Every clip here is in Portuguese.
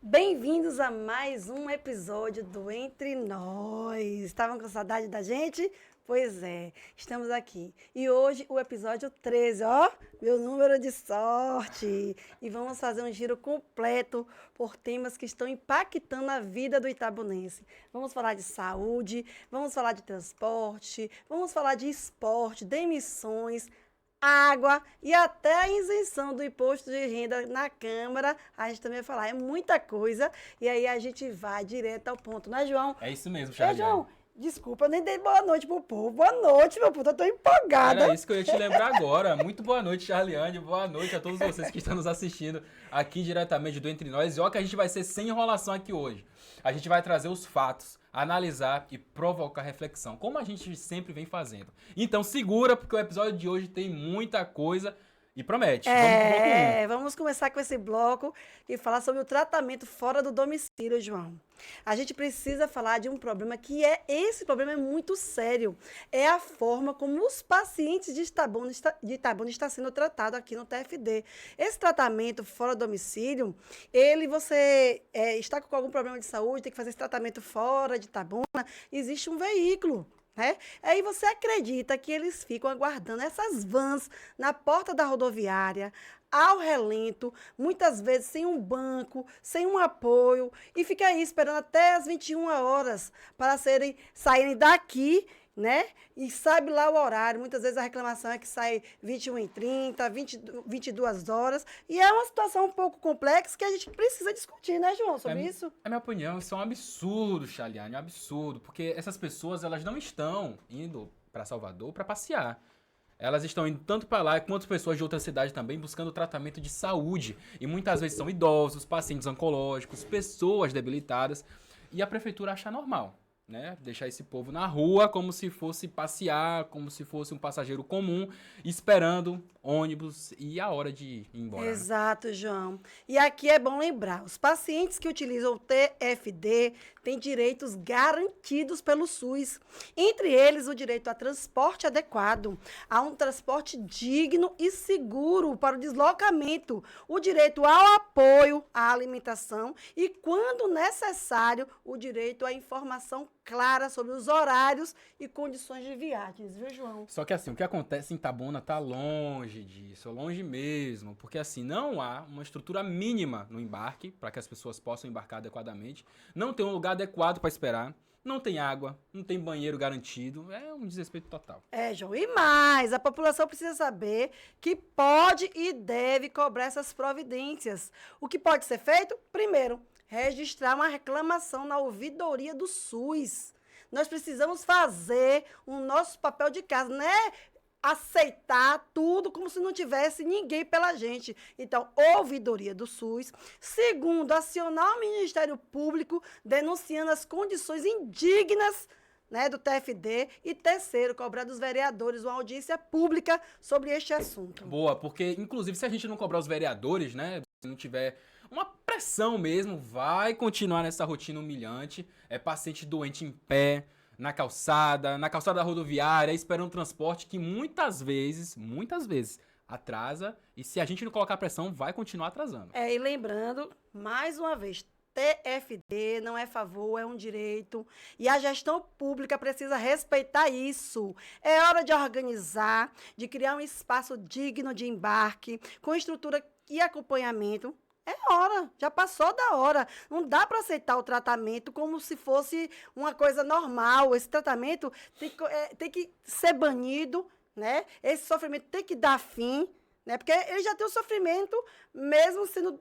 Bem-vindos a mais um episódio do Entre Nós. Estavam com saudade da gente? Pois é, estamos aqui. E hoje o episódio 13, ó, meu número de sorte. E vamos fazer um giro completo por temas que estão impactando a vida do itabunense. Vamos falar de saúde, vamos falar de transporte, vamos falar de esporte, demissões, água e até a isenção do imposto de renda na Câmara, a gente também vai falar, é muita coisa, e aí a gente vai direto ao ponto, não é, João? É isso mesmo, João, Charliane. desculpa, eu nem dei boa noite pro povo. Boa noite, meu povo, eu tô empolgada. Era isso que eu ia te lembrar agora. Muito boa noite, Charliane. Boa noite a todos vocês que estão nos assistindo aqui diretamente do Entre Nós. E olha que a gente vai ser sem enrolação aqui hoje. A gente vai trazer os fatos, analisar e provocar reflexão, como a gente sempre vem fazendo. Então segura, porque o episódio de hoje tem muita coisa e promete. Vamos pro bloco 1. Vamos começar com esse bloco e falar sobre o tratamento fora do domicílio, João. A gente precisa falar de um problema esse problema é muito sério. É a forma como os pacientes de Itabuna está sendo tratado aqui no TFD. Esse tratamento fora do domicílio, você está com algum problema de saúde, tem que fazer esse tratamento fora de Itabuna, existe um veículo. Né? Aí você acredita que eles ficam aguardando essas vans na porta da rodoviária, ao relento, muitas vezes sem um banco, sem um apoio, e fica aí esperando até as 21 horas para saírem daqui, né? E sabe lá o horário. Muitas vezes a reclamação é que sai 21h30, 22 horas, e é uma situação um pouco complexa que a gente precisa discutir, né, João, sobre isso? É minha opinião, isso é um absurdo, Charliane, é um absurdo, porque essas pessoas, elas não estão indo para Salvador para passear. Elas estão indo tanto para lá quanto pessoas de outra cidade também buscando tratamento de saúde. E muitas vezes são idosos, pacientes oncológicos, pessoas debilitadas. E a prefeitura acha normal, né? Deixar esse povo na rua como se fosse passear, como se fosse um passageiro comum, esperando ônibus e a hora de ir embora. Exato, João. E aqui é bom lembrar, os pacientes que utilizam o TFD têm direitos garantidos pelo SUS. Entre eles, o direito a transporte adequado, a um transporte digno e seguro para o deslocamento, o direito ao apoio à alimentação e, quando necessário, o direito à informação clara sobre os horários e condições de viagens, viu, João? Só que assim, o que acontece em Itabuna tá longe disso, longe mesmo, porque assim, não há uma estrutura mínima no embarque para que as pessoas possam embarcar adequadamente, não tem um lugar adequado para esperar, não tem água, não tem banheiro garantido, é um desrespeito total. João, e mais, a população precisa saber que pode e deve cobrar essas providências. O que pode ser feito? Primeiro, registrar uma reclamação na ouvidoria do SUS. Nós precisamos fazer o nosso papel de casa, né? Aceitar tudo como se não tivesse ninguém pela gente. Então, ouvidoria do SUS. Segundo, acionar o Ministério Público denunciando as condições indignas, né, do TFD. E terceiro, cobrar dos vereadores uma audiência pública sobre este assunto. Boa, porque inclusive se a gente não cobrar os vereadores, né, se não tiver uma pressão mesmo, vai continuar nessa rotina humilhante, paciente doente em pé, na calçada da rodoviária, esperando transporte que muitas vezes, atrasa, e se a gente não colocar pressão, vai continuar atrasando. E lembrando, mais uma vez, TFD não é favor, é um direito. E a gestão pública precisa respeitar isso. É hora de organizar, de criar um espaço digno de embarque, com estrutura e acompanhamento. É hora, já passou da hora. Não dá para aceitar o tratamento como se fosse uma coisa normal. Esse tratamento tem que ser banido, né? Esse sofrimento tem que dar fim, né? Porque ele já tem o sofrimento mesmo sendo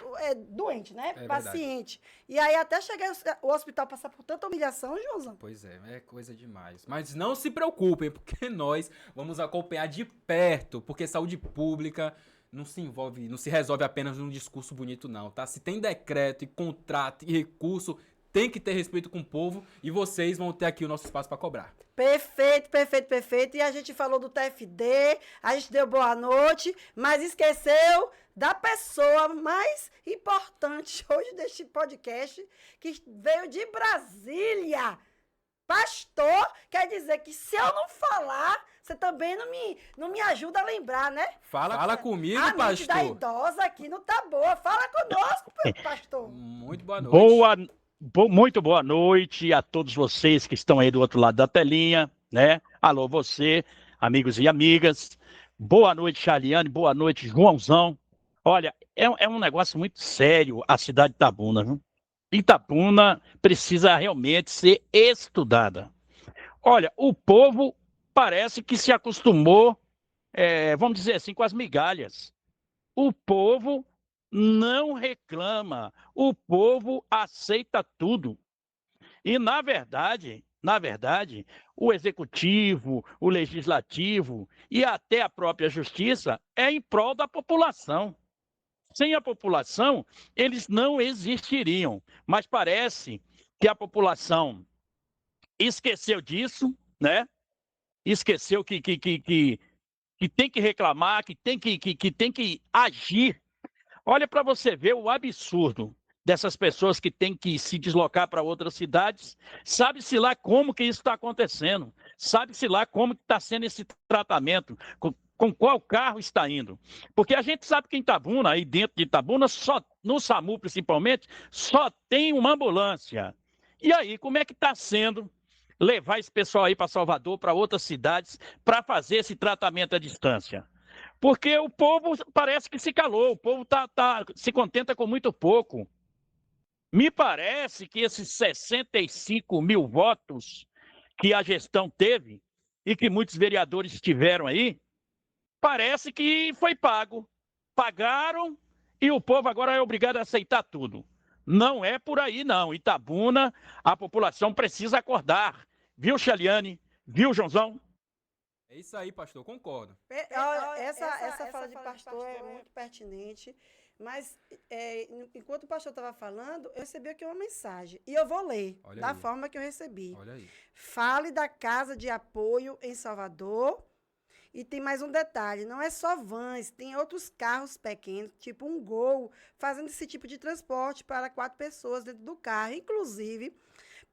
doente, né? Paciente. Verdade. E aí até chegar o hospital passar por tanta humilhação, Joãozão. Pois é coisa demais. Mas não se preocupem, porque nós vamos acompanhar de perto, porque saúde pública não se resolve apenas num discurso bonito, não, tá? Se tem decreto e contrato e recurso, tem que ter respeito com o povo e vocês vão ter aqui o nosso espaço para cobrar. Perfeito. E a gente falou do TFD, a gente deu boa noite, mas esqueceu da pessoa mais importante hoje deste podcast, que veio de Brasília Pastor quer dizer que se eu não falar, você também não me ajuda a lembrar, né? Fala comigo, a mente da pastor. idosa aqui não tá boa. Fala conosco, pastor. Muito boa noite. Muito boa noite a todos vocês que estão aí do outro lado da telinha, né? Alô, você, amigos e amigas. Boa noite, Chaliane. Boa noite, Joãozão. Olha, é um negócio muito sério a cidade de Itabuna, viu? Itabuna precisa realmente ser estudada. Olha, o povo parece que se acostumou, vamos dizer assim, com as migalhas. O povo não reclama, o povo aceita tudo. E, na verdade, o executivo, o legislativo e até a própria justiça é em prol da população. Sem a população, eles não existiriam. Mas parece que a população esqueceu disso, né? Esqueceu que tem que reclamar, que tem que agir. Olha para você ver o absurdo dessas pessoas que têm que se deslocar para outras cidades. Sabe-se lá como que isso está acontecendo. Sabe-se lá como que está sendo esse tratamento, com qual carro está indo. Porque a gente sabe que em Itabuna, aí dentro de Itabuna, só, no SAMU principalmente, só tem uma ambulância. E aí, como é que está sendo levar esse pessoal aí para Salvador, para outras cidades, para fazer esse tratamento à distância? Porque o povo parece que se calou, o povo se contenta com muito pouco. Me parece que esses 65 mil votos que a gestão teve e que muitos vereadores tiveram aí, parece que foi pago. Pagaram e o povo agora é obrigado a aceitar tudo. Não é por aí, não. Itabuna, a população precisa acordar. Viu, Chaliane? Viu, Joãozão? É isso aí, pastor, concordo. Essa fala de pastor é muito pertinente, mas enquanto o pastor estava falando, eu recebi aqui uma mensagem. E eu vou ler da forma que eu recebi. Olha aí. Fale da casa de apoio em Salvador. E tem mais um detalhe, não é só vans, tem outros carros pequenos, tipo um Gol, fazendo esse tipo de transporte para 4 pessoas dentro do carro. Inclusive,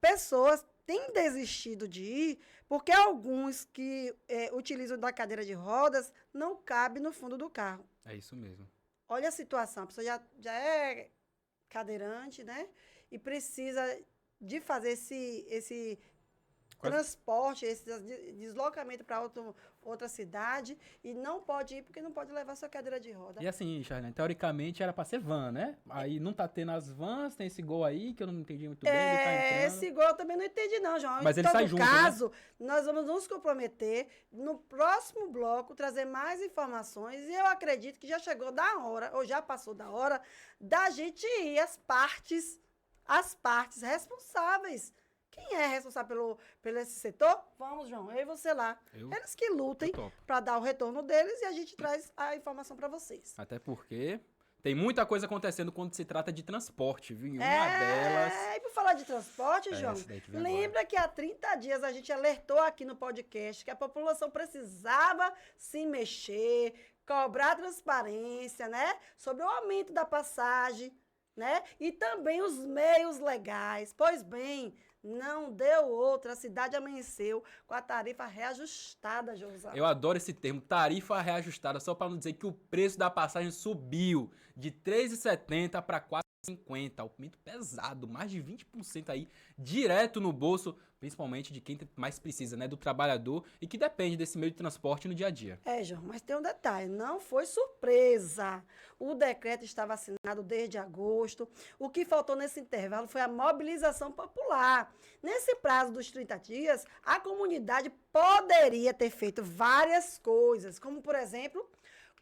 pessoas têm desistido de ir porque alguns que utilizam da cadeira de rodas não cabem no fundo do carro. É isso mesmo. Olha a situação, a pessoa já é cadeirante, né? E precisa de fazer esse transporte, esse deslocamento para outra cidade e não pode ir porque não pode levar sua cadeira de roda. E assim, Charlene, teoricamente era pra ser van, né? Aí não tá tendo as vans, tem esse Gol aí que eu não entendi muito bem, ele tá entrando. Esse Gol eu também não entendi não, João. Mas ele sai junto, caso, nós vamos nos comprometer no próximo bloco, trazer mais informações e eu acredito que já chegou da hora, ou já passou da hora, da gente ir às partes responsáveis. Quem é responsável pelo esse setor? Vamos, João, eu e você lá. Eles que lutem para dar o retorno deles e a gente traz a informação para vocês. Até porque tem muita coisa acontecendo quando se trata de transporte, viu? E uma delas... E por falar de transporte, João, lembra que há 30 dias a gente alertou aqui no podcast que a população precisava se mexer, cobrar transparência, né? Sobre o aumento da passagem, né? E também os meios legais. Pois bem, não deu outra, a cidade amanheceu com a tarifa reajustada, José. Eu adoro esse termo, tarifa reajustada, só para não dizer que o preço da passagem subiu de R$ 3,70 para R$ 4,50. Aumento pesado, mais de 20% aí, direto no bolso, principalmente de quem mais precisa, né? Do trabalhador e que depende desse meio de transporte no dia a dia. João, mas tem um detalhe, não foi surpresa. O decreto estava assinado desde agosto. O que faltou nesse intervalo foi a mobilização popular. Nesse prazo dos 30 dias, a comunidade poderia ter feito várias coisas, como, por exemplo,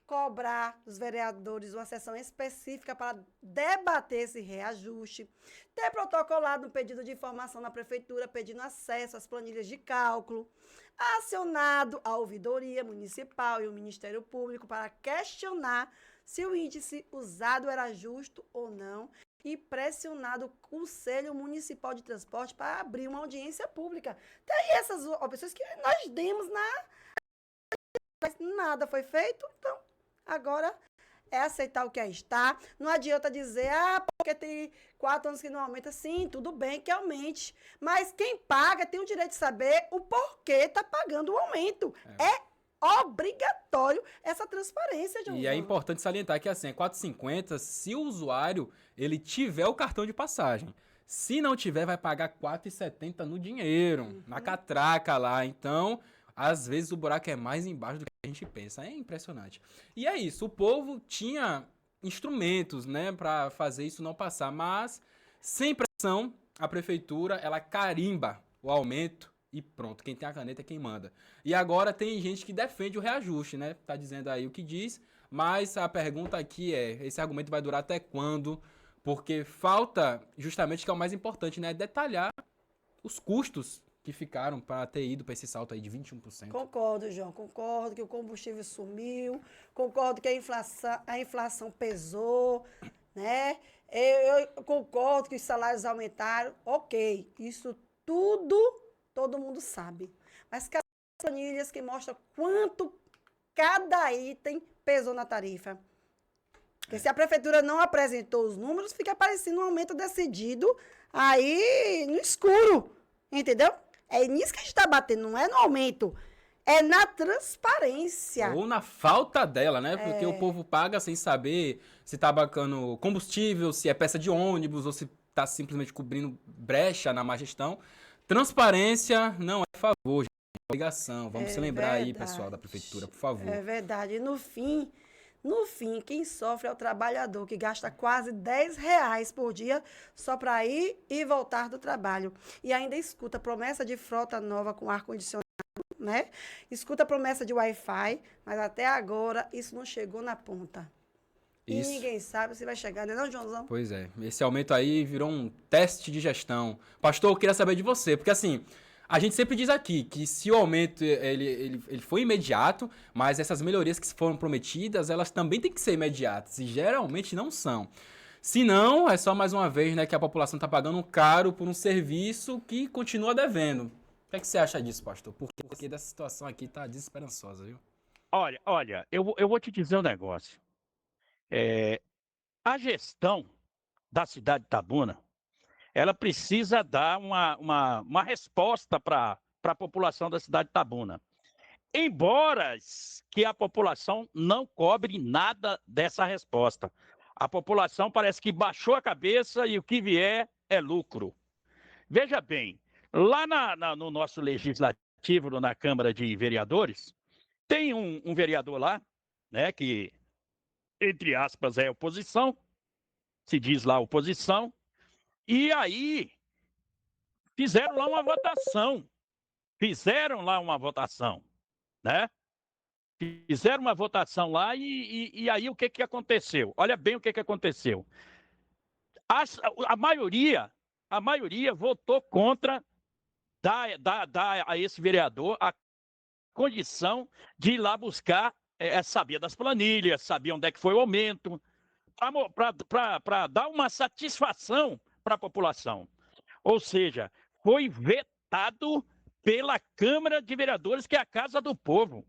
cobrar dos vereadores uma sessão específica para debater esse reajuste, ter protocolado um pedido de informação na prefeitura pedindo acesso às planilhas de cálculo, acionado a ouvidoria municipal e o Ministério Público para questionar se o índice usado era justo ou não e pressionado o Conselho Municipal de Transporte para abrir uma audiência pública. Tem essas opções que nós demos mas nada foi feito, então agora é aceitar o que aí está. Não adianta dizer, porque tem 4 anos que não aumenta. Sim, tudo bem que aumente. Mas quem paga tem o direito de saber o porquê está pagando o aumento. É obrigatório essa transparência, João. E é importante salientar que assim, é 4,50 se o usuário ele tiver o cartão de passagem. Se não tiver, vai pagar 4,70 no dinheiro, na catraca lá. Então, às vezes o buraco é mais embaixo do que a gente pensa. É impressionante. E é isso, o povo tinha instrumentos, né, para fazer isso não passar, mas sem pressão, a prefeitura, ela carimba o aumento e pronto, quem tem a caneta é quem manda. E agora tem gente que defende o reajuste, né? Tá dizendo aí o que diz, mas a pergunta aqui é, esse argumento vai durar até quando? Porque falta, justamente, que é o mais importante, né? Detalhar os custos que ficaram para ter ido para esse salto aí de 21%. Concordo, João. Concordo que o combustível sumiu. Concordo que a inflação pesou, né? Eu concordo que os salários aumentaram. Ok, isso tudo todo mundo sabe. Mas cadê as planilhas que mostram quanto cada item pesou na tarifa? Porque se a prefeitura não apresentou os números, fica parecendo um aumento decidido aí no escuro, entendeu? É nisso que a gente está batendo, não é no aumento, é na transparência. Ou na falta dela, né? Porque o povo paga sem saber se tá bacando combustível, se é peça de ônibus ou se tá simplesmente cobrindo brecha na má gestão. Transparência não é favor, gente, é obrigação. Vamos se lembrar aí, pessoal da prefeitura, por favor. É verdade. E no fim, quem sofre é o trabalhador, que gasta quase R$10 por dia só para ir e voltar do trabalho. E ainda escuta promessa de frota nova com ar-condicionado, né? Escuta promessa de Wi-Fi, mas até agora isso não chegou na ponta. Isso. E ninguém sabe se vai chegar, não, Joãozão? Pois é, esse aumento aí virou um teste de gestão. Pastor, eu queria saber de você, porque assim, a gente sempre diz aqui que se o aumento ele foi imediato, mas essas melhorias que foram prometidas, elas também têm que ser imediatas, e geralmente não são. Se não, é só mais uma vez, né, que a população está pagando caro por um serviço que continua devendo. O que é que você acha disso, pastor? Porque dessa situação aqui tá desesperançosa, viu? Olha, eu vou te dizer um negócio. A gestão da cidade de Itabuna, ela precisa dar uma resposta para a população da cidade de Itabuna. Embora que a população não cobre nada dessa resposta. A população parece que baixou a cabeça e o que vier é lucro. Veja bem, lá no nosso legislativo, na Câmara de Vereadores, tem um vereador lá, né, que, entre aspas, é oposição, se diz lá oposição, e aí fizeram lá uma votação, né? Fizeram uma votação lá e aí o que aconteceu? Olha bem o que aconteceu. A maioria votou contra dar a esse vereador a condição de ir lá buscar, saber das planilhas, saber onde é que foi o aumento, para dar uma satisfação para a população. Ou seja, foi vetado pela Câmara de Vereadores, que é a Casa do Povo.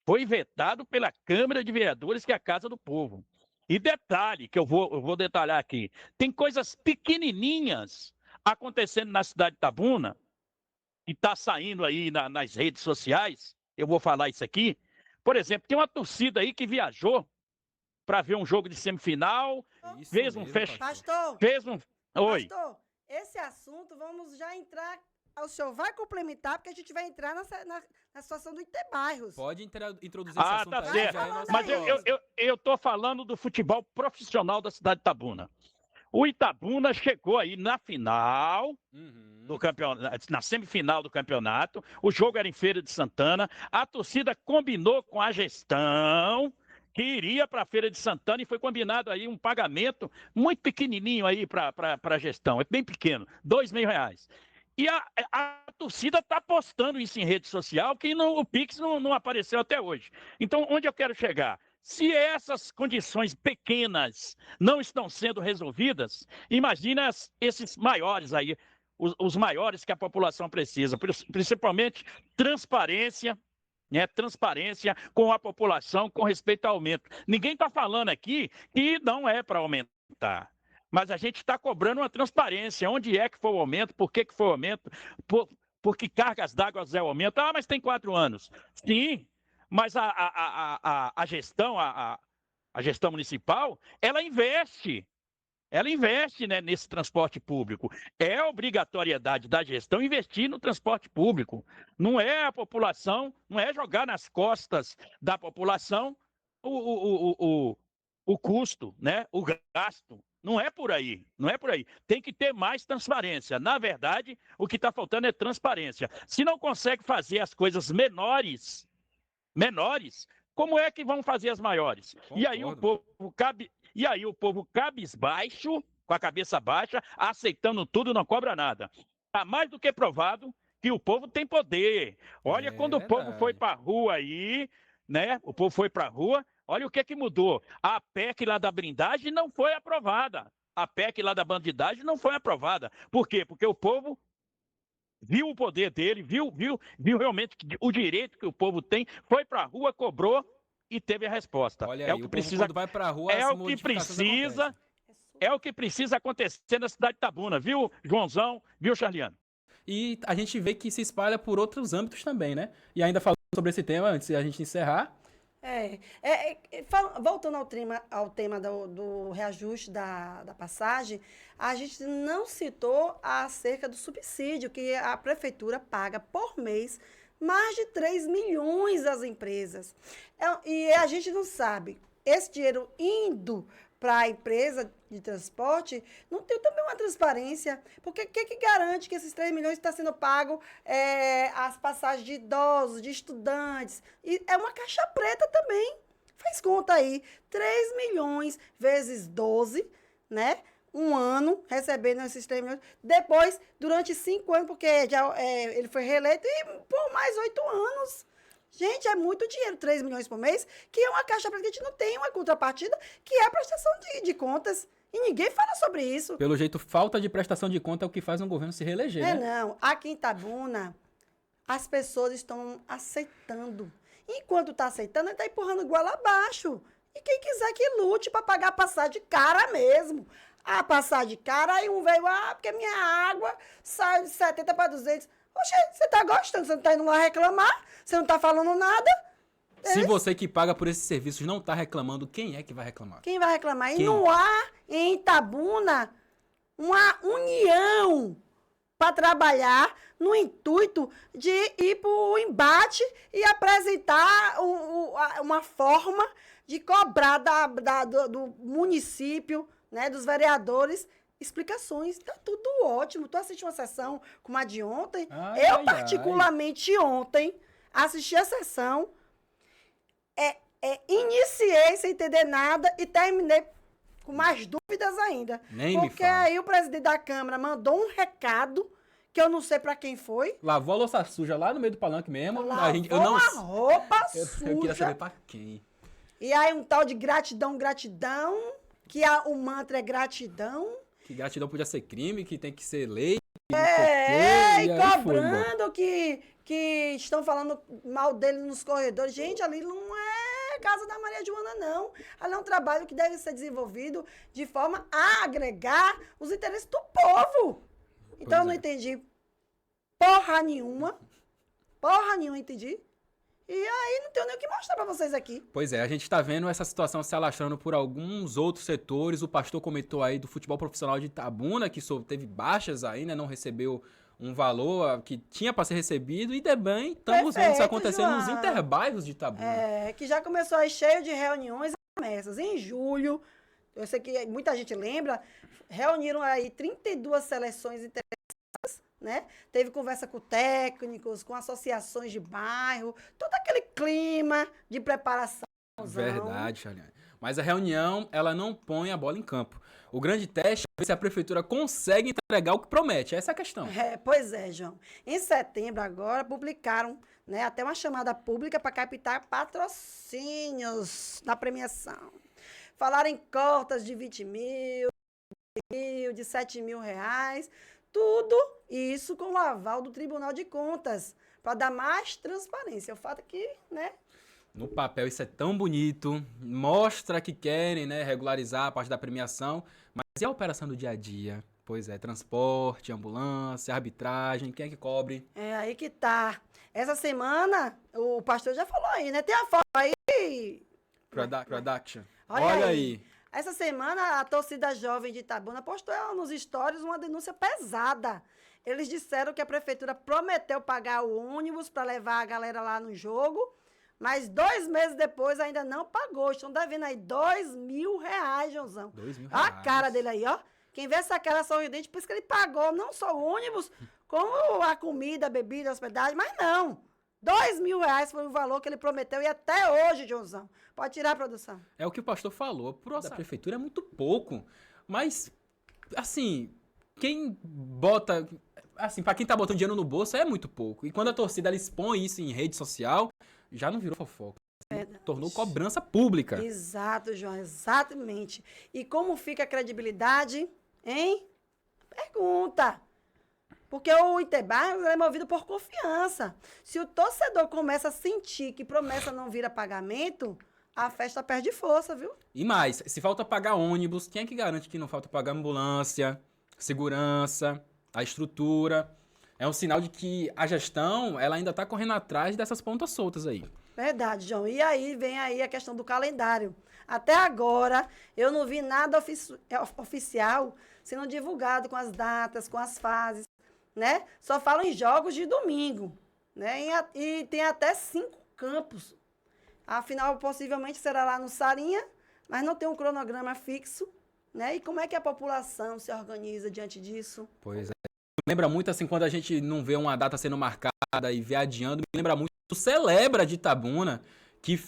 Foi vetado pela Câmara de Vereadores, que é a Casa do Povo. E detalhe, que eu vou detalhar aqui, tem coisas pequenininhas acontecendo na cidade de Itabuna, e está saindo aí nas redes sociais, eu vou falar isso aqui. Por exemplo, tem uma torcida aí que viajou para ver um jogo de semifinal, fez um festival. Pastor, Oi. Pastor, esse assunto, vamos já entrar. O senhor vai complementar, porque a gente vai entrar na situação do Interbairros. Pode introduzir esse assunto tá aí. certo. Já é nossa Mas voz. eu tô falando do futebol profissional da cidade de Itabuna. O Itabuna chegou aí na final do campeonato, na semifinal do campeonato. O jogo era em Feira de Santana. A torcida combinou com a gestão que iria para a Feira de Santana e foi combinado aí um pagamento muito pequenininho aí para a gestão. É bem pequeno, R$2.000. E a torcida está postando isso em rede social, que o Pix não apareceu até hoje. Então, onde eu quero chegar? Se essas condições pequenas não estão sendo resolvidas, imagina esses maiores aí, os maiores que a população precisa, principalmente transparência, né? Transparência com a população com respeito ao aumento. Ninguém está falando aqui que não é para aumentar. Mas a gente está cobrando uma transparência. Onde é que foi o aumento? Por que foi o aumento? Por que cargas d'água é o aumento? Ah, mas tem 4 anos. Sim, mas a gestão, a gestão municipal, ela investe. Ela investe, né, nesse transporte público. É obrigatoriedade da gestão investir no transporte público. Não é a população, não é jogar nas costas da população o custo, né, o gasto. Não é por aí, não é por aí. Tem que ter mais transparência. Na verdade, o que está faltando é transparência. Se não consegue fazer as coisas menores, como é que vão fazer as maiores? Concordo. E aí o povo cabisbaixo, com a cabeça baixa, aceitando tudo, não cobra nada. Está mais do que provado que o povo tem poder. Olha, quando o povo foi para a rua aí, né? O povo foi para a rua, olha o que mudou. A PEC lá da blindagem não foi aprovada. A PEC lá da bandidagem não foi aprovada. Por quê? Porque o povo viu o poder dele, viu realmente o direito que o povo tem, foi para a rua, cobrou e teve a resposta. Olha aí, o povo quando vai para a rua, é o que precisa acontecer na cidade de Itabuna, viu, Joãozão, viu, Charliano? E a gente vê que se espalha por outros âmbitos também, né? E ainda falando sobre esse tema, antes de a gente encerrar. Voltando ao tema do reajuste da passagem, a gente não citou acerca do subsídio que a prefeitura paga por mês mais de 3 milhões às empresas. E a gente não sabe, esse dinheiro indo para a empresa de transporte, não tem também uma transparência, porque o que garante que esses 3 milhões estão sendo pagos as passagens de idosos, de estudantes? E é uma caixa preta também. Faz conta aí, 3 milhões vezes 12, né? Um ano recebendo esses 3 milhões. Depois, durante 5 anos, porque ele foi reeleito, e por mais 8 anos. Gente, é muito dinheiro, 3 milhões por mês, que é uma caixa preta que a gente não tem uma contrapartida, que é a prestação de contas. E ninguém fala sobre isso. Pelo jeito, falta de prestação de conta é o que faz um governo se reeleger, né? Não. Aqui em Itabuna, as pessoas estão aceitando. Enquanto está aceitando, ele está empurrando goela abaixo. E quem quiser que lute para pagar a passagem cara mesmo. A passagem cara, aí um veio, porque minha água sai de 70 para 200. Oxe, você está gostando, você não está indo lá reclamar, você não está falando nada. Se você que paga por esses serviços não está reclamando, quem é que vai reclamar? Quem vai reclamar? E não há em Itabuna uma união para trabalhar no intuito de ir para o embate e apresentar uma forma de cobrar do município, né, dos vereadores, explicações. Tá tudo ótimo. Tu assistiu uma sessão como a de ontem? Particularmente ontem, assisti a sessão, iniciei sem entender nada e terminei com mais dúvidas ainda. Porque aí o presidente da Câmara mandou um recado que eu não sei pra quem foi. Lavou a louça suja lá no meio do palanque mesmo. Lavou a roupa suja. Eu queria saber pra quem. E aí um tal de gratidão, que o mantra é gratidão. Que gratidão podia ser crime, que tem que ser lei. E cobrando que estão falando mal dele nos corredores. Gente, ali não é casa da Maria Joana, não. Ali é um trabalho que deve ser desenvolvido de forma a agregar os interesses do povo. Então, eu não entendi porra nenhuma, entendi. E aí, não tenho nem o que mostrar pra vocês aqui. Pois é, a gente tá vendo essa situação se alastrando por alguns outros setores. O pastor comentou aí do futebol profissional de Itabuna, que teve baixas aí, né? Não recebeu um valor que tinha para ser recebido. E também estamos vendo isso acontecendo nos interbairros de Itabuna. Que já começou aí cheio de reuniões e promessas. Em julho, eu sei que muita gente lembra, reuniram aí 32 seleções interessadas, né? Teve conversa com técnicos, com associações de bairro, todo aquele clima de preparação. Verdade, Charliane. Mas a reunião, ela não põe a bola em campo. O grande teste é ver se a prefeitura consegue entregar o que promete. Essa é a questão. Pois é, João. Em setembro, agora, publicaram, né, até uma chamada pública para captar patrocínios da premiação. Falaram em cotas de 20 mil, de 7 mil reais. Tudo isso com o aval do Tribunal de Contas. para dar mais transparência. O fato é que, né? No papel isso é tão bonito, mostra que querem, né, regularizar a parte da premiação, mas e a operação do dia a dia? Pois é, transporte, ambulância, arbitragem, quem é que cobre? É aí que tá. Essa semana, o pastor já falou aí, né? Tem a foto aí. Production. Olha Olha aí. aí. Essa semana, a torcida jovem de Itabuna postou nos stories uma denúncia pesada. Eles disseram que a prefeitura prometeu pagar o ônibus para levar a galera lá no jogo, mas 2 meses depois ainda não pagou. Estão devendo aí R$ 2.000, Joãozão. R$ 2.000. Olha a cara dele aí, ó. Quem vê essa cara sorridente, por isso que ele pagou não só o ônibus, como a comida, a bebida, a hospedagem, mas não. R$ 2.000 foi o valor que ele prometeu e até hoje, Joãozão. Pode tirar a produção. É o que o pastor falou, pro da prefeitura é muito pouco, mas, assim, quem bota, assim, pra quem tá botando dinheiro no bolso é muito pouco. E quando a torcida ela expõe isso em rede social, já não virou fofoca. Tornou cobrança pública. Exato, João, exatamente. E como fica a credibilidade, hein? Pergunta. Porque o Itebarros é movido por confiança. Se o torcedor começa a sentir que promessa não vira pagamento, a festa perde força, viu? E mais, se falta pagar ônibus, quem é que garante que não falta pagar ambulância, segurança, a estrutura? É um sinal de que a gestão, ela ainda tá correndo atrás dessas pontas soltas aí. Verdade, João. E aí vem aí a questão do calendário. Até agora, eu não vi nada oficial sendo divulgado com as datas, com as fases, né? Só falam em jogos de domingo, né? E tem até 5 campos. Afinal, possivelmente será lá no Sarinha, mas não tem um cronograma fixo, né? E como é que a população se organiza diante disso? Pois é. Lembra muito, assim, quando a gente não vê uma data sendo marcada e vê adiando, me lembra muito do Celebra de Itabuna, que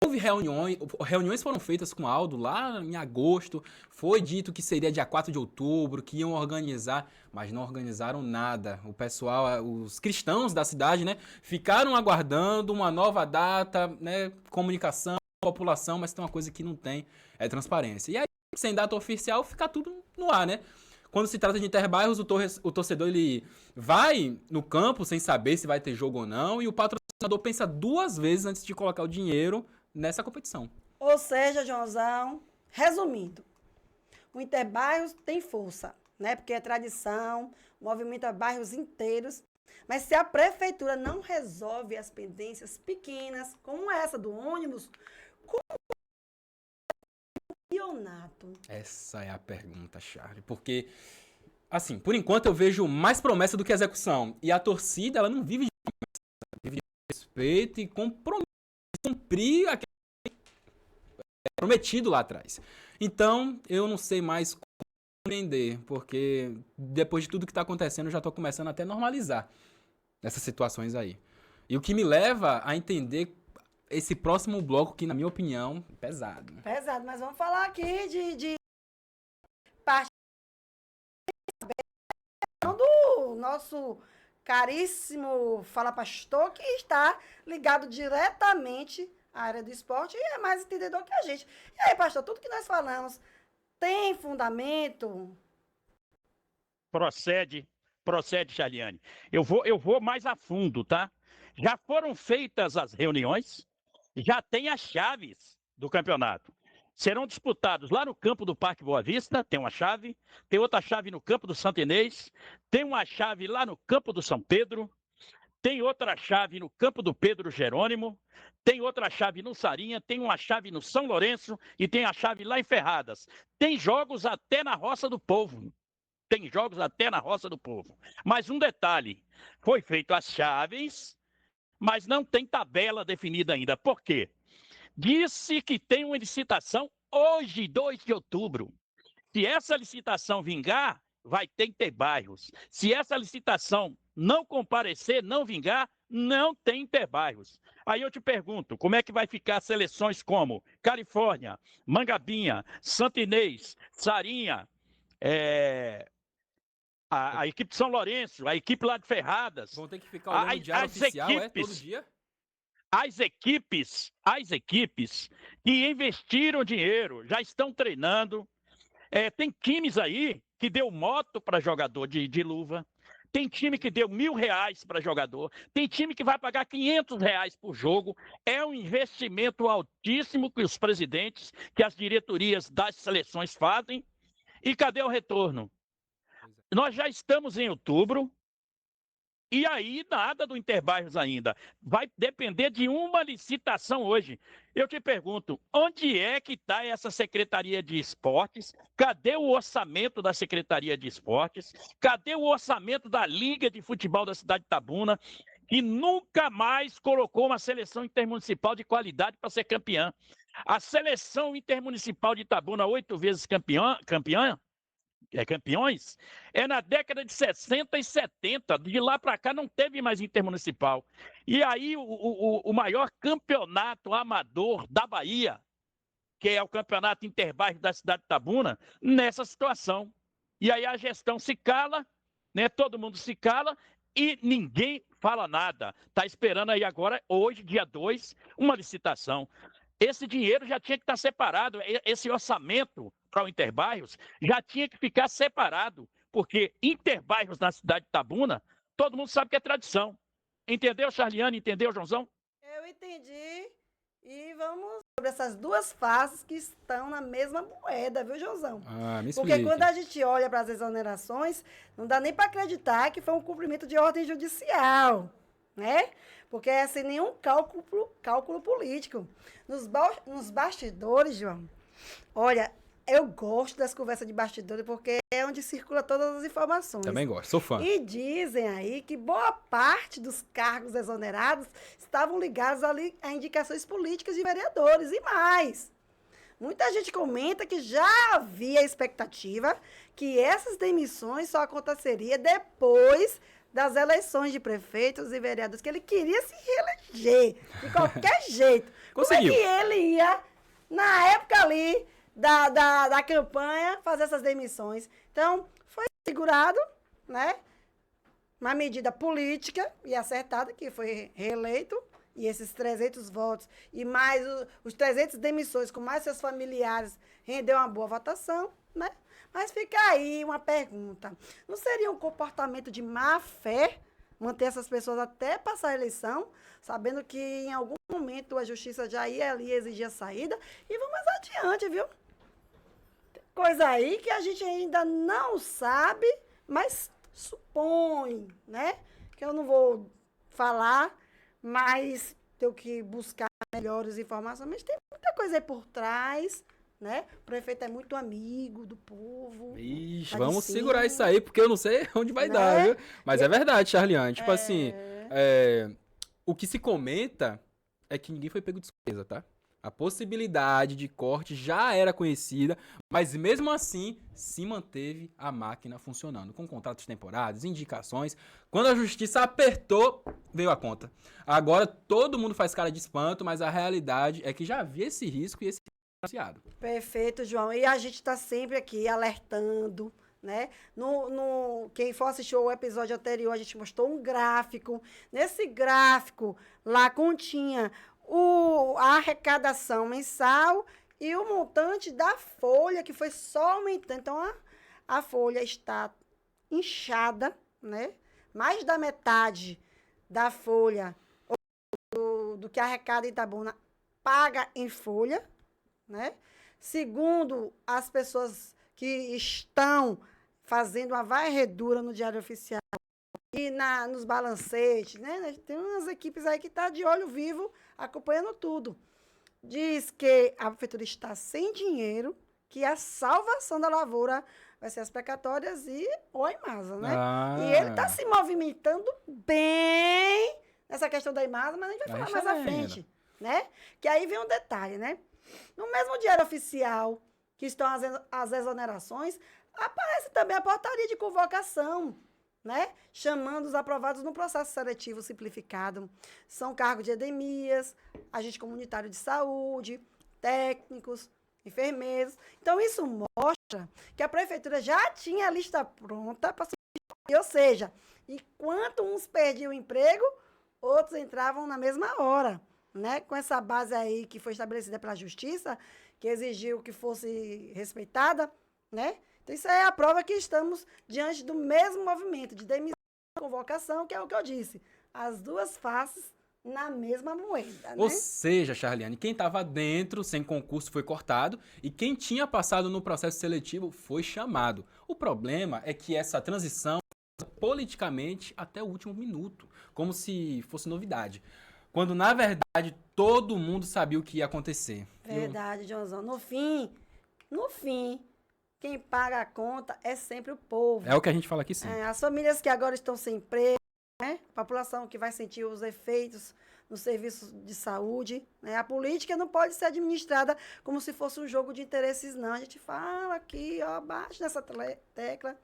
houve reuniões foram feitas com o Aldo lá em agosto, foi dito que seria dia 4 de outubro, que iam organizar, mas não organizaram nada. O pessoal, os cristãos da cidade, né, ficaram aguardando uma nova data, né, comunicação, população, mas tem uma coisa que não tem, é transparência. E aí, sem data oficial, fica tudo no ar, né? Quando se trata de interbairros, o torcedor ele vai no campo sem saber se vai ter jogo ou não, e o patrocinador pensa 2 vezes antes de colocar o dinheiro nessa competição. Ou seja, Joãozão, resumindo, o Interbairros tem força, né? Porque é tradição, movimenta bairros inteiros. Mas se a prefeitura não resolve as pendências pequenas, como essa do ônibus, como o campeonato? Essa é a pergunta, Charlie. Porque, assim, por enquanto eu vejo mais promessa do que execução. E a torcida, ela não vive de promessa, ela vive de respeito e compromisso. Cumprir aquele prometido lá atrás. Então, eu não sei mais como compreender, porque depois de tudo que está acontecendo, eu já estou começando até a normalizar essas situações aí. E o que me leva a entender esse próximo bloco, que, na minha opinião, é pesado. Pesado, mas vamos falar aqui de parte do nosso caríssimo Fala Pastor, que está ligado diretamente à área do esporte e é mais entendedor que a gente. E aí, pastor, tudo que nós falamos tem fundamento? Procede, Chaliane. Eu vou mais a fundo, tá? Já foram feitas as reuniões, já tem as chaves do campeonato. Serão disputados lá no campo do Parque Boa Vista, tem uma chave, tem outra chave no campo do Santo Inês, tem uma chave lá no campo do São Pedro, tem outra chave no campo do Pedro Jerônimo, tem outra chave no Sarinha, tem uma chave no São Lourenço e tem a chave lá em Ferradas. Tem jogos até na Roça do Povo. Tem jogos até na Roça do Povo. Mas um detalhe, foi feito as chaves, mas não tem tabela definida ainda. Por quê? Disse que tem uma licitação hoje, 2 de outubro. Se essa licitação vingar, vai ter interbairros. Se essa licitação não comparecer, não vingar, não tem interbairros. Aí eu te pergunto, como é que vai ficar seleções como Califórnia, Mangabinha, Santo Inês, Sarinha, a equipe de São Lourenço, a equipe lá de Ferradas. Vão ter que ficar olhando o diário oficial, todo dia? As equipes que investiram dinheiro, já estão treinando. Tem times aí que deu moto para jogador de luva. Tem time que deu R$ 1.000 para jogador, tem time que vai pagar R$ 500 por jogo. É um investimento altíssimo que os presidentes, que as diretorias das seleções fazem. E cadê o retorno? Nós já estamos em outubro, e aí nada do Interbairros ainda. Vai depender de uma licitação hoje. Eu te pergunto, onde é que está essa Secretaria de Esportes? Cadê o orçamento da Secretaria de Esportes? Cadê o orçamento da Liga de Futebol da cidade de Itabuna, que nunca mais colocou uma seleção intermunicipal de qualidade para ser campeã? A seleção intermunicipal de Itabuna, 8 vezes campeões, é na década de 60 e 70. De lá para cá não teve mais intermunicipal. E aí o maior campeonato amador da Bahia, que é o campeonato Interbairros da cidade de Itabuna, nessa situação. E aí a gestão se cala, né? Todo mundo se cala e ninguém fala nada. Está esperando aí agora, hoje, dia 2, uma licitação. Esse dinheiro já tinha que estar separado, esse orçamento para o Interbairros já tinha que ficar separado, porque Interbairros na cidade de Itabuna, todo mundo sabe que é tradição. Entendeu, Charliane? Entendeu, Joãozão? Eu entendi. E vamos sobre essas duas faces que estão na mesma moeda, viu, Joãozão? Me Porque explique. quando a gente olha para as exonerações, não dá nem para acreditar que foi um cumprimento de ordem judicial, né? Porque é sem nenhum cálculo político. Nos bastidores, João, olha, eu gosto das conversas de bastidores porque é onde circula todas as informações. Também gosto, sou fã. E dizem aí que boa parte dos cargos exonerados estavam ligados a indicações políticas de vereadores e mais. Muita gente comenta que já havia expectativa que essas demissões só aconteceria depois das eleições de prefeitos e vereadores, que ele queria se reeleger de qualquer jeito. Conseguiu. Como é que ele ia, na época ali da campanha, fazer essas demissões? Então, foi segurado, né? Uma medida política e acertada, que foi reeleito, e esses 300 votos, e mais os 300 demissões, com mais seus familiares, rendeu uma boa votação, né? Mas fica aí uma pergunta. Não seria um comportamento de má fé manter essas pessoas até passar a eleição, sabendo que em algum momento a justiça já ia ali exigir a saída? E vamos mais adiante, viu? Coisa aí que a gente ainda não sabe, mas supõe, né? Que eu não vou falar, mas tenho que buscar melhores informações. Mas tem muita coisa aí por trás, né? O prefeito é muito amigo do povo. Ixi, Tá vamos de segurar cima. isso aí, porque eu não sei onde vai Né? dar, viu? Mas é verdade, Charliane. Tipo assim, o que se comenta é que ninguém foi pego de surpresa, tá? A possibilidade de corte já era conhecida, mas mesmo assim se manteve a máquina funcionando, com contratos temporários, indicações. Quando a justiça apertou, veio a conta. Agora todo mundo faz cara de espanto, mas a realidade é que já havia esse risco e esse anunciado. Perfeito, João. E a gente está sempre aqui alertando, né? Quem for assistir o episódio anterior, a gente mostrou um gráfico. Nesse gráfico, lá continha a arrecadação mensal e o montante da folha, que foi só aumentando. Então, a folha está inchada, né? Mais da metade da folha do que arrecada em Itabuna paga em folha, né? Segundo as pessoas que estão fazendo uma varredura no Diário Oficial e nos balancetes, né? Tem umas equipes aí que estão de olho vivo acompanhando tudo. Diz que a prefeitura está sem dinheiro, que a salvação da lavoura vai ser as precatórias e o Imasa, né? E ele está se movimentando bem nessa questão da Imasa, mas a gente vai falar mais à frente, né? Que aí vem um detalhe, né? No mesmo Diário Oficial que estão as exonerações, aparece também a portaria de convocação, né? Chamando os aprovados no processo seletivo simplificado. São cargos de edemias, agente comunitário de saúde, técnicos, enfermeiros. Então, isso mostra que a prefeitura já tinha a lista pronta para substituir. Ou seja, enquanto uns perdiam o emprego, outros entravam na mesma hora, né? Com essa base aí que foi estabelecida pela Justiça, que exigiu que fosse respeitada, né? Então, isso aí é a prova que estamos diante do mesmo movimento de demissão convocação, que é o que eu disse. As duas faces na mesma moeda, Ou né? seja, Charliane, quem estava dentro, sem concurso, foi cortado, e quem tinha passado no processo seletivo foi chamado. O problema é que essa transição politicamente até o último minuto, como se fosse novidade. Quando, na verdade, todo mundo sabia o que ia acontecer. Verdade, Joãozão. No fim, quem paga a conta é sempre o povo. É o que a gente fala aqui sempre. As famílias que agora estão sem emprego, né? A população que vai sentir os efeitos no serviço de saúde, né? A política não pode ser administrada como se fosse um jogo de interesses, não. A gente fala aqui, ó, bate nessa tecla.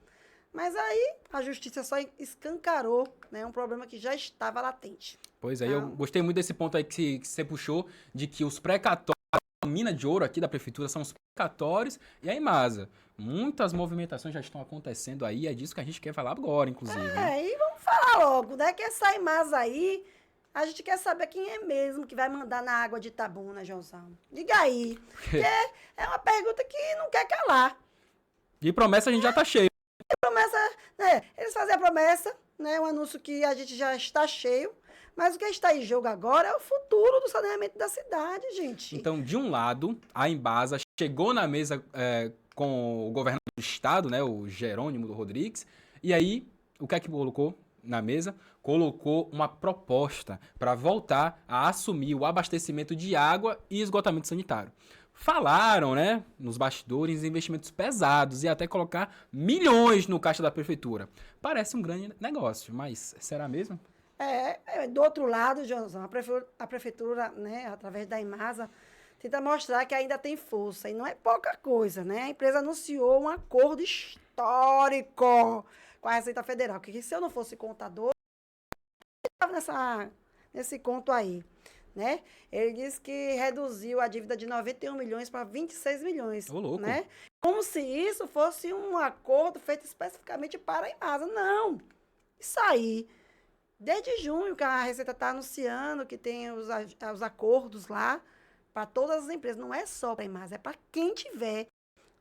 Mas aí a justiça só escancarou, né, um problema que já estava latente. Pois é, eu gostei muito desse ponto aí que você puxou, de que os precatórios, a mina de ouro aqui da prefeitura são os precatórios e a Imasa. Muitas movimentações já estão acontecendo aí, é disso que a gente quer falar agora, inclusive. Né? E vamos falar logo, né, que essa Imasa aí, a gente quer saber quem é mesmo que vai mandar na água de Itabuna, Joãozão. Diga aí, porque é uma pergunta que não quer calar. De promessa a gente já tá cheio. Promessa, né? Eles fazem a promessa, né? Um anúncio que a gente já está cheio, mas o que está em jogo agora é o futuro do saneamento da cidade, gente. Então, de um lado, a Embasa chegou na mesa com o governador do estado, né, o Jerônimo do Rodrigues, e aí, o que é que colocou na mesa? Colocou uma proposta para voltar a assumir o abastecimento de água e esgotamento sanitário. Falaram, né, nos bastidores, investimentos pesados e até colocar milhões no caixa da prefeitura. Parece um grande negócio, mas será mesmo? Do outro lado, Joãozão, a prefeitura, né, através da Imasa, tenta mostrar que ainda tem força. E não é pouca coisa, né? A empresa anunciou um acordo histórico com a Receita Federal, que se eu não fosse contador, eu estava nesse conto aí. Né? Ele disse que reduziu a dívida de 91 milhões para 26 milhões. Ô, louco. Né? Como se isso fosse um acordo feito especificamente para a Imasa. Não. Isso aí, desde junho que a Receita está anunciando que tem os acordos lá para todas as empresas. Não é só para a Imasa, é para quem tiver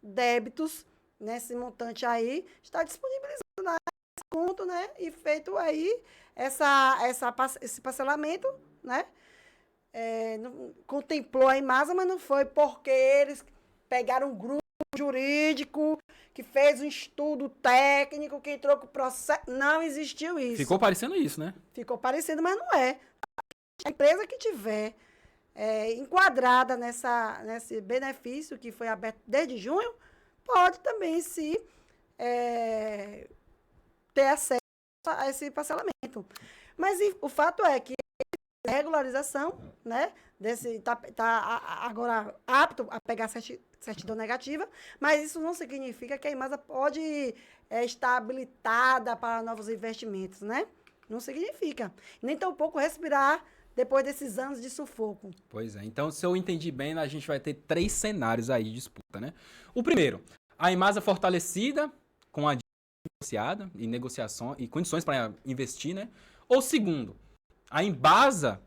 débitos nesse montante aí, está disponibilizando nesse conto, né? E feito aí esse parcelamento, né? Contemplou a Imasa, mas não foi porque eles pegaram um grupo jurídico que fez um estudo técnico, que entrou com o processo. Não existiu isso. Ficou parecendo isso, né? Ficou parecendo, mas não é. A empresa que tiver enquadrada nesse benefício que foi aberto desde junho, pode também ter acesso a esse parcelamento. Mas o fato é que regularização, né, tá agora apto a pegar certidão negativa, mas isso não significa que a Imasa pode estar habilitada para novos investimentos, né? Não significa. Nem tampouco respirar depois desses anos de sufoco. Pois é. Então, se eu entendi bem, a gente vai ter 3 cenários aí de disputa, né? O primeiro, a Imasa fortalecida, com a dívida negociada e negociação e condições para investir, né? Ou segundo, a Embasa,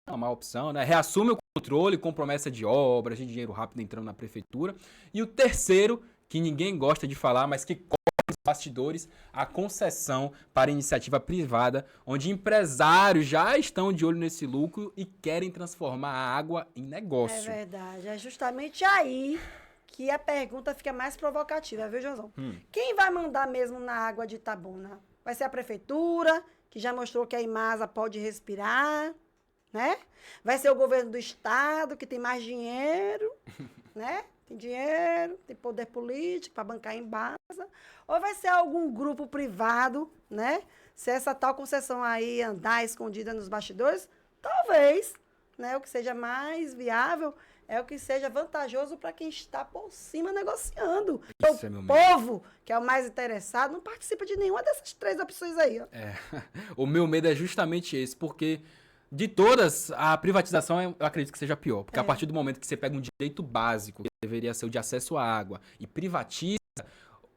é uma má opção, né? Reassume o controle com promessa de obras, de dinheiro rápido entrando na prefeitura. E o terceiro, que ninguém gosta de falar, mas que corre nos bastidores, a concessão para iniciativa privada, onde empresários já estão de olho nesse lucro e querem transformar a água em negócio. É verdade. É justamente aí que a pergunta fica mais provocativa, viu, Joãozão? Quem vai mandar mesmo na água de Itabuna? Vai ser a prefeitura, que já mostrou que a Imasa pode respirar, né? Vai ser o governo do estado, que tem mais dinheiro, né? Tem dinheiro, tem poder político para bancar a Imasa. Ou vai ser algum grupo privado, né? Se essa tal concessão aí andar escondida nos bastidores, talvez, né? O que seja mais viável é o que seja vantajoso para quem está por cima negociando. Isso o povo, que é o mais interessado, não participa de nenhuma dessas 3 opções aí. Ó. O meu medo é justamente esse, porque de todas, a privatização eu acredito que seja pior. Porque a partir do momento que você pega um direito básico, que deveria ser o de acesso à água, e privatiza,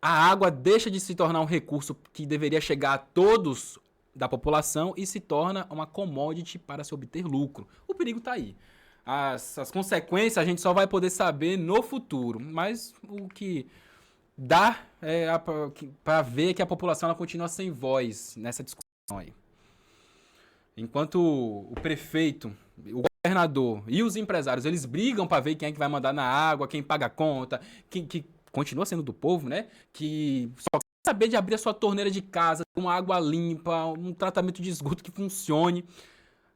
a água deixa de se tornar um recurso que deveria chegar a todos da população e se torna uma commodity para se obter lucro. O perigo está aí. As consequências a gente só vai poder saber no futuro, mas o que dá para ver que a população ela continua sem voz nessa discussão aí. Enquanto o prefeito, o governador e os empresários, eles brigam para ver quem é que vai mandar na água, quem paga a conta, que continua sendo do povo, né? Que só quer saber de abrir a sua torneira de casa, uma água limpa, um tratamento de esgoto que funcione.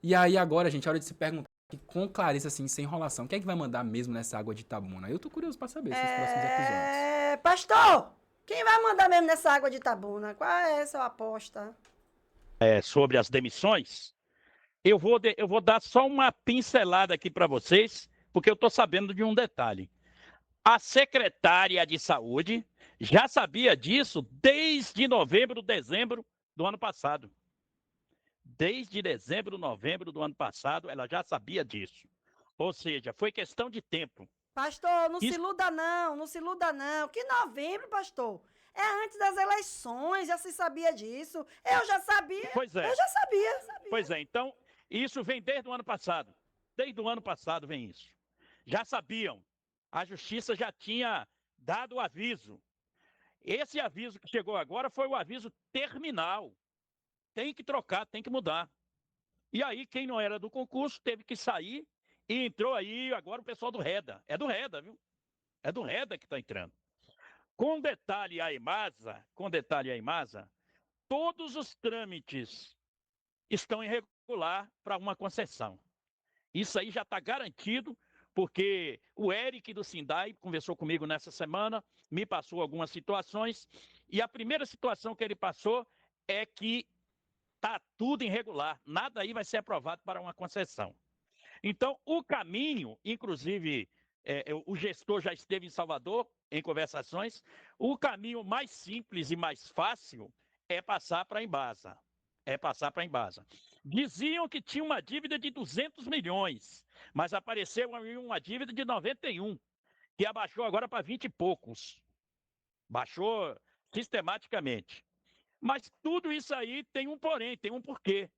E aí agora, gente, é hora de se perguntar com clareza, assim, sem enrolação, quem é que vai mandar mesmo nessa água de Itabuna? Eu tô curioso para saber esses próximos episódios. Pastor, quem vai mandar mesmo nessa água de Itabuna? Qual é a sua aposta? Sobre as demissões, eu vou dar só uma pincelada aqui para vocês, porque eu estou sabendo de um detalhe. A secretária de saúde já sabia disso desde novembro, dezembro do ano passado. Desde dezembro, novembro do ano passado, ela já sabia disso. Ou seja, foi questão de tempo. Pastor, não se iluda não, não se iluda não. Que novembro, pastor? É antes das eleições, já se sabia disso. Eu já sabia. Pois é. Eu já sabia. Pois é, então, isso vem desde o ano passado. Desde o ano passado vem isso. Já sabiam. A justiça já tinha dado o aviso. Esse aviso que chegou agora foi o aviso terminal. Tem que trocar, tem que mudar. E aí, quem não era do concurso teve que sair e entrou aí agora o pessoal do REDA. É do REDA, viu? É do REDA que está entrando. Com detalhe a Imasa, todos os trâmites estão irregular para uma concessão. Isso aí já está garantido, porque o Eric do Sindai conversou comigo nessa semana, me passou algumas situações, e a primeira situação que ele passou é que está tudo irregular, nada aí vai ser aprovado para uma concessão. Então, o caminho, inclusive, o gestor já esteve em Salvador, em conversações, o caminho mais simples e mais fácil é passar para a Embasa. Diziam que tinha uma dívida de 200 milhões, mas apareceu uma dívida de 91, que abaixou agora para 20 e poucos. Baixou sistematicamente. Mas tudo isso aí tem um porém, tem um porquê.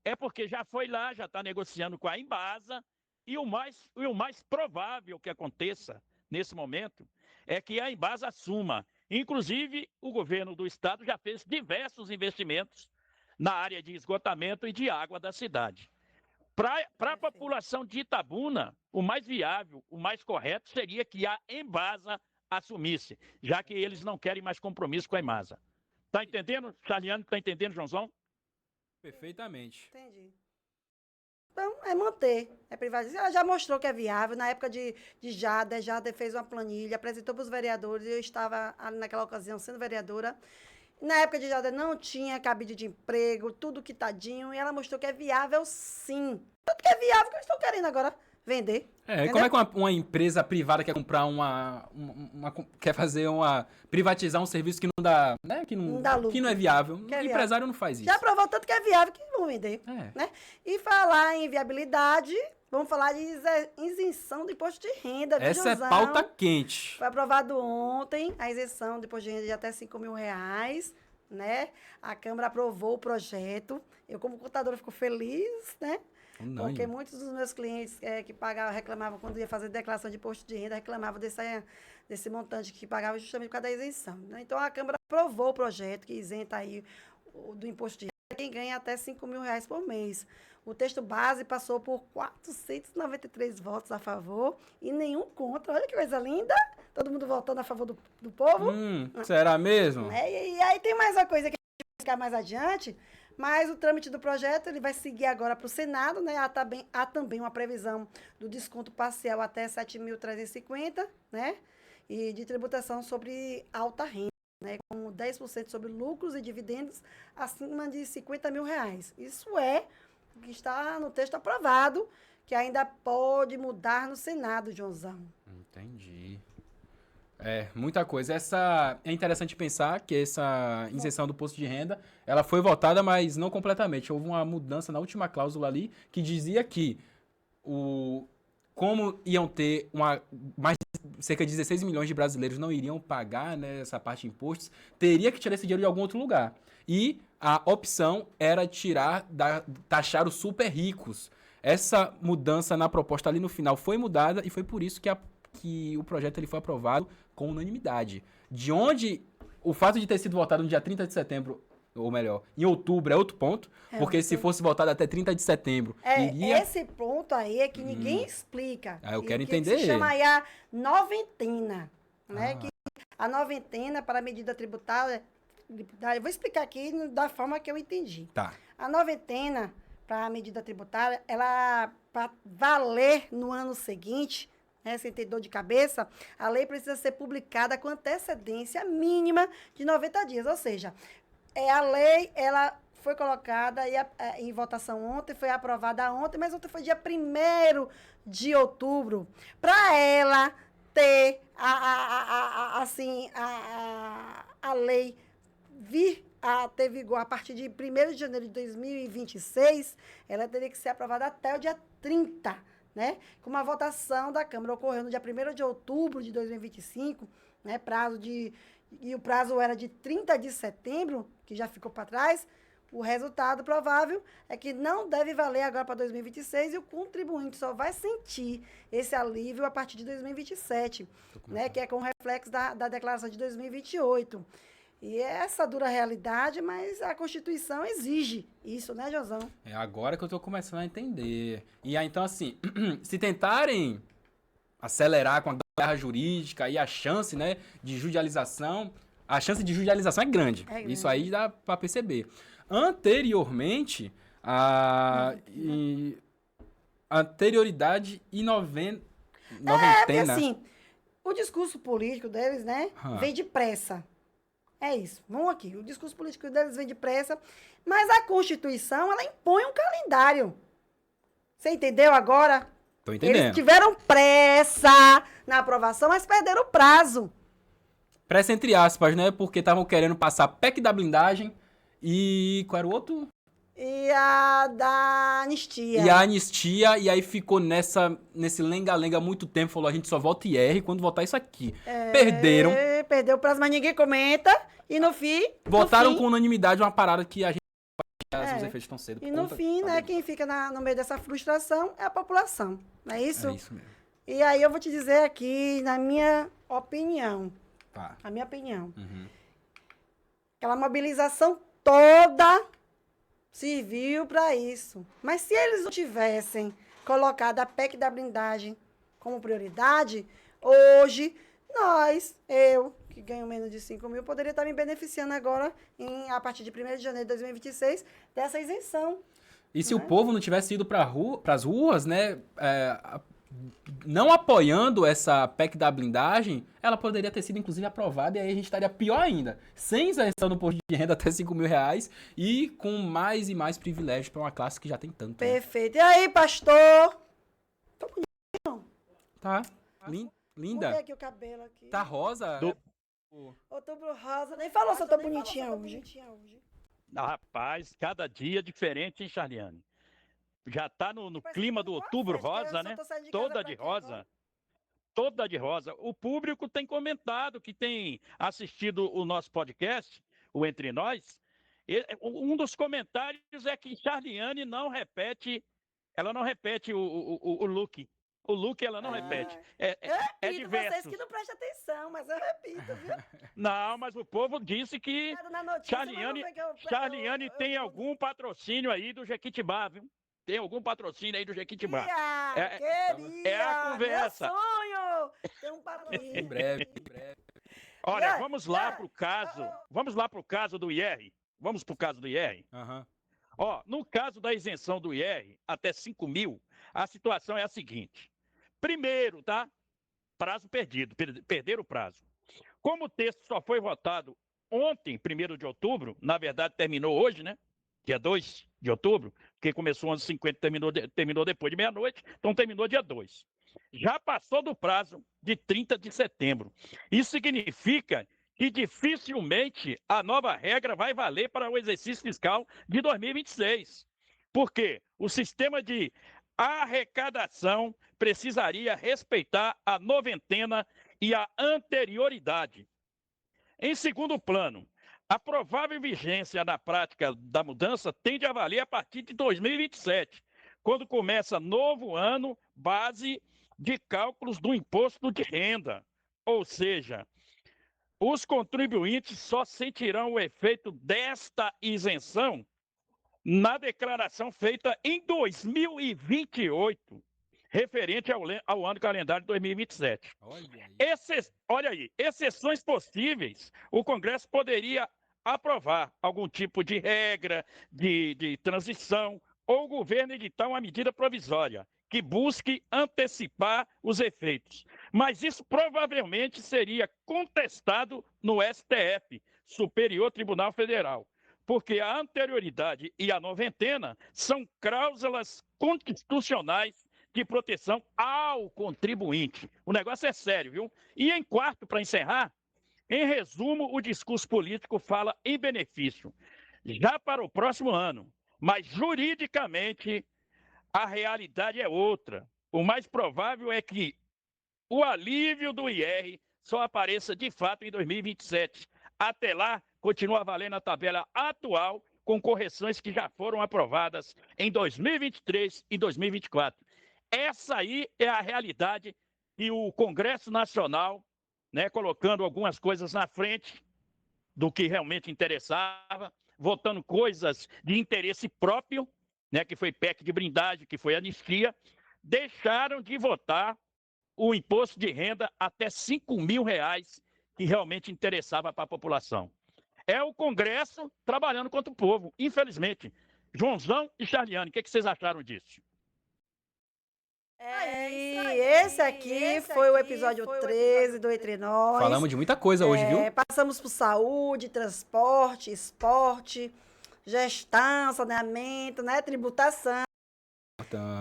É porque já foi lá, já está negociando com a Embasa, e o mais provável que aconteça nesse momento é que a Embasa assuma. Inclusive, o governo do estado já fez diversos investimentos na área de esgotamento e de água da cidade. Para a população de Itabuna, o mais viável, o mais correto seria que a Embasa assumisse, já que eles não querem mais compromisso com a Embasa. Está entendendo, Charliane? Está entendendo, Joãozão? Perfeitamente. Entendi. Então, é manter, é privatizar. Ela já mostrou que é viável. Na época de Jada fez uma planilha, apresentou para os vereadores, eu estava naquela ocasião sendo vereadora. Na época de Jada não tinha cabide de emprego, tudo quitadinho, e ela mostrou que é viável sim. Tudo que é viável que eu estou querendo agora vender. Como é que uma empresa privada quer comprar quer privatizar um serviço que não dá, né? Que não dá lucro. Que não é viável. Que é o empresário não faz isso. Já provou tanto que é viável que vão vender. Né? E falar em viabilidade, vamos falar de isenção do imposto de renda. Essa é pauta quente. Foi aprovado ontem a isenção do imposto de renda de até R$5 mil, né? A Câmara aprovou o projeto. Eu, como contadora, fico feliz, né? Porque muitos dos meus clientes que pagavam, reclamavam quando ia fazer declaração de imposto de renda, reclamavam desse montante que pagava justamente por causa da isenção. Né? Então, a Câmara aprovou o projeto que isenta aí do imposto de renda quem ganha até R$5 mil por mês. O texto base passou por 493 votos a favor e nenhum contra. Olha que coisa linda! Todo mundo votando a favor do povo. Será mesmo? E aí tem mais uma coisa que a gente vai ficar mais adiante. Mas o trâmite do projeto ele vai seguir agora para o Senado, né? Há também uma previsão do desconto parcial até 7.350, né? E de tributação sobre alta renda, né? Com 10% sobre lucros e dividendos acima de R$50 mil. Isso é o que está no texto aprovado, que ainda pode mudar no Senado, Joãozão. Entendi. Muita coisa. É interessante pensar que essa isenção do imposto de renda, ela foi votada, mas não completamente. Houve uma mudança na última cláusula ali, que dizia que como iam ter cerca de 16 milhões de brasileiros não iriam pagar, né, essa parte de impostos, teria que tirar esse dinheiro de algum outro lugar. E a opção era taxar os super ricos. Essa mudança na proposta ali no final foi mudada e foi por isso que que o projeto ele foi aprovado com unanimidade. De onde o fato de ter sido votado no dia 30 de setembro, ou melhor, em outubro é outro ponto, porque se fosse votado até 30 de setembro, iria... Esse ponto aí é que ninguém explica. Eu quero que entender. Se chama aí a noventena, né? Que a noventena para a medida tributária, eu vou explicar aqui da forma que eu entendi. Tá. A noventena para a medida tributária, ela, para valer no ano seguinte, né, sem ter dor de cabeça, a lei precisa ser publicada com antecedência mínima de 90 dias. Ou seja, a lei, ela foi colocada em votação ontem, foi aprovada ontem, mas ontem foi dia 1º de outubro. Para ela ter a lei vir a ter vigor a partir de 1º de janeiro de 2026, ela teria que ser aprovada até o dia 30, né? Com uma votação da Câmara ocorreu no dia 1º de outubro de 2025, né? E o prazo era de 30 de setembro, que já ficou para trás. O resultado provável é que não deve valer agora para 2026 e o contribuinte só vai sentir esse alívio a partir de 2027, né? Que é com o reflexo da declaração de 2028. E é essa dura realidade, mas a Constituição exige isso, né, Josão? É agora que eu tô começando a entender. E aí, então, assim, se tentarem acelerar com a guerra jurídica e a chance, né, de judicialização, a chance de judicialização é grande. Isso aí dá para perceber. Anteriormente, anterioridade e noventena. Porque assim, o discurso político deles, né, vem depressa. É isso. Vamos aqui. O discurso político deles vem depressa, mas a Constituição, ela impõe um calendário. Você entendeu agora? Tô entendendo. Eles tiveram pressa na aprovação, mas perderam o prazo. Pressa entre aspas, né? Porque estavam querendo passar a PEC da blindagem e... Qual era o outro? E a da anistia. E a anistia, e aí ficou nesse lenga-lenga há muito tempo, falou, a gente só vota IR quando votar isso aqui. Perderam. Perdeu o prazo, mas ninguém comenta. E no fim... Votaram com unanimidade uma parada que a gente... Os efeitos tão cedo. E no fim, né, quem fica no meio dessa frustração é a população. Não é isso? É isso mesmo. E aí eu vou te dizer aqui, na minha opinião. Tá. A minha opinião. Uhum. Aquela mobilização toda serviu para isso. Mas se eles não tivessem colocado a PEC da blindagem como prioridade, hoje, eu, que ganho menos de 5 mil, poderia estar me beneficiando agora, a partir de 1º de janeiro de 2026, dessa isenção. E se o povo não tivesse ido para as ruas, né, não apoiando essa PEC da blindagem, ela poderia ter sido, inclusive, aprovada e aí a gente estaria pior ainda. Sem isenção no imposto de renda até 5 mil reais e com mais e mais privilégios para uma classe que já tem tanto. Perfeito. Né? E aí, pastor? Tô bonito. Tá. Linda. Mudei aqui o cabelo aqui. Tá rosa? Outubro rosa. Nem falou se eu tô bonitinha hoje. Rapaz, cada dia diferente, hein, Charliane? Já tá no clima do outubro rosa, né? Toda de rosa. Toda de rosa. O público tem comentado, que tem assistido o nosso podcast, o Entre Nós. Um dos comentários é que Charliane ela não repete o look. O look ela não repete. Eu repito, diverso. Vocês que não prestam atenção, mas eu repito, viu? Não, mas o povo disse que Charliane tem algum patrocínio aí do Jequitibá, viu? Tem algum patrocínio aí do Jequitibá. É a conversa. Meu sonho! Tem um patrocínio. Em breve. Olha, vamos lá pro caso do IR. Vamos pro caso do IR? Uhum. Ó, no caso da isenção do IR, até 5 mil, a situação é a seguinte. Primeiro, tá? Prazo perdido, perderam o prazo. Como o texto só foi votado ontem, 1º de outubro, na verdade terminou hoje, né? Dia 2 de outubro, porque começou às 11h50, terminou depois de meia-noite, então terminou dia 2. Já passou do prazo de 30 de setembro. Isso significa que dificilmente a nova regra vai valer para o exercício fiscal de 2026. Porque o sistema de arrecadação precisaria respeitar a noventena e a anterioridade. Em segundo plano, a provável vigência na prática da mudança tende a valer a partir de 2027, quando começa novo ano base de cálculos do imposto de renda. Ou seja, os contribuintes só sentirão o efeito desta isenção na declaração feita em 2028, referente ao ano calendário de 2027. Olha aí, exceções possíveis, o Congresso poderia aprovar algum tipo de regra de transição ou o governo editar uma medida provisória que busque antecipar os efeitos. Mas isso provavelmente seria contestado no STF, Superior Tribunal Federal, porque a anterioridade e a noventena são cláusulas constitucionais de proteção ao contribuinte. O negócio é sério, viu? E em quarto, para encerrar, em resumo, o discurso político fala em benefício já para o próximo ano, mas juridicamente a realidade é outra. O mais provável é que o alívio do IR só apareça de fato em 2027. Até lá, continua valendo a tabela atual, com correções que já foram aprovadas em 2023 e 2024. Essa aí é a realidade e o Congresso Nacional, né, colocando algumas coisas na frente do que realmente interessava, votando coisas de interesse próprio, né, que foi PEC de blindagem, que foi anistia, deixaram de votar o imposto de renda até R$ 5.000, que realmente interessava para a população. É o Congresso trabalhando contra o povo, infelizmente. Joãozão e Charliane, o que vocês acharam disso? Esse aqui foi o episódio 13 do Entre Nós. Falamos de muita coisa hoje, viu? Passamos por saúde, transporte, esporte, gestão, saneamento, né, tributação.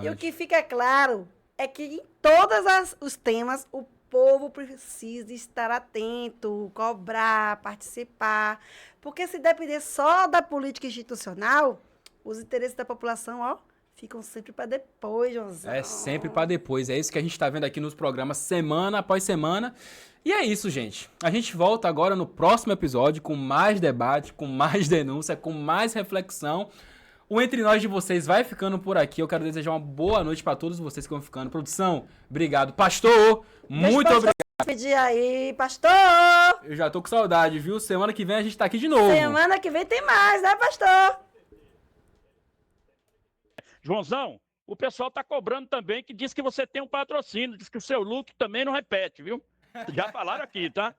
E o que fica claro é que em todos os temas o povo precisa estar atento, cobrar, participar, porque se depender só da política institucional, os interesses da população, ó, ficam sempre para depois, Joãozão. É sempre para depois. É isso que a gente está vendo aqui nos programas semana após semana. E é isso, gente. A gente volta agora no próximo episódio com mais debate, com mais denúncia, com mais reflexão. O Entre Nós de vocês vai ficando por aqui. Eu quero desejar uma boa noite para todos vocês que vão ficando. Produção, obrigado. Pastor, muito obrigado. Pedir aí, pastor. Eu já tô com saudade, viu? Semana que vem a gente tá aqui de novo. Semana que vem tem mais, né, pastor? Joãozão, o pessoal tá cobrando também, que diz que você tem um patrocínio, diz que o seu look também não repete, viu? Já falaram aqui, tá?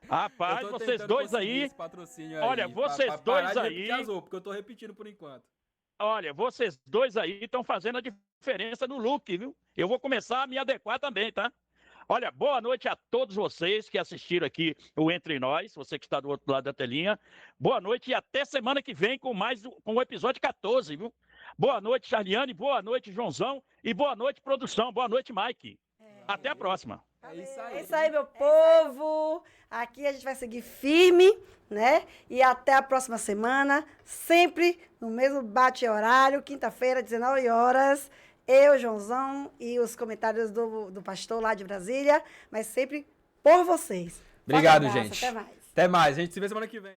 Rapaz, vocês dois aí, olha, vocês dois aí, porque eu tô repetindo por enquanto. Olha, vocês dois aí estão fazendo a diferença no look, viu? Eu vou começar a me adequar também, tá? Olha, boa noite a todos vocês que assistiram aqui o Entre Nós, você que está do outro lado da telinha. Boa noite e até semana que vem com o episódio 14, viu? Boa noite, Charliane, boa noite, Joãozão, e boa noite, produção, boa noite, Mike. Até a próxima. É isso aí, meu povo. Aqui a gente vai seguir firme, né? E até a próxima semana, sempre no mesmo bate-horário, quinta-feira, 19 horas. Eu, Joãozão, e os comentários do pastor lá de Brasília, mas sempre por vocês. Obrigado, gente. Até mais. Até mais. A gente se vê semana que vem.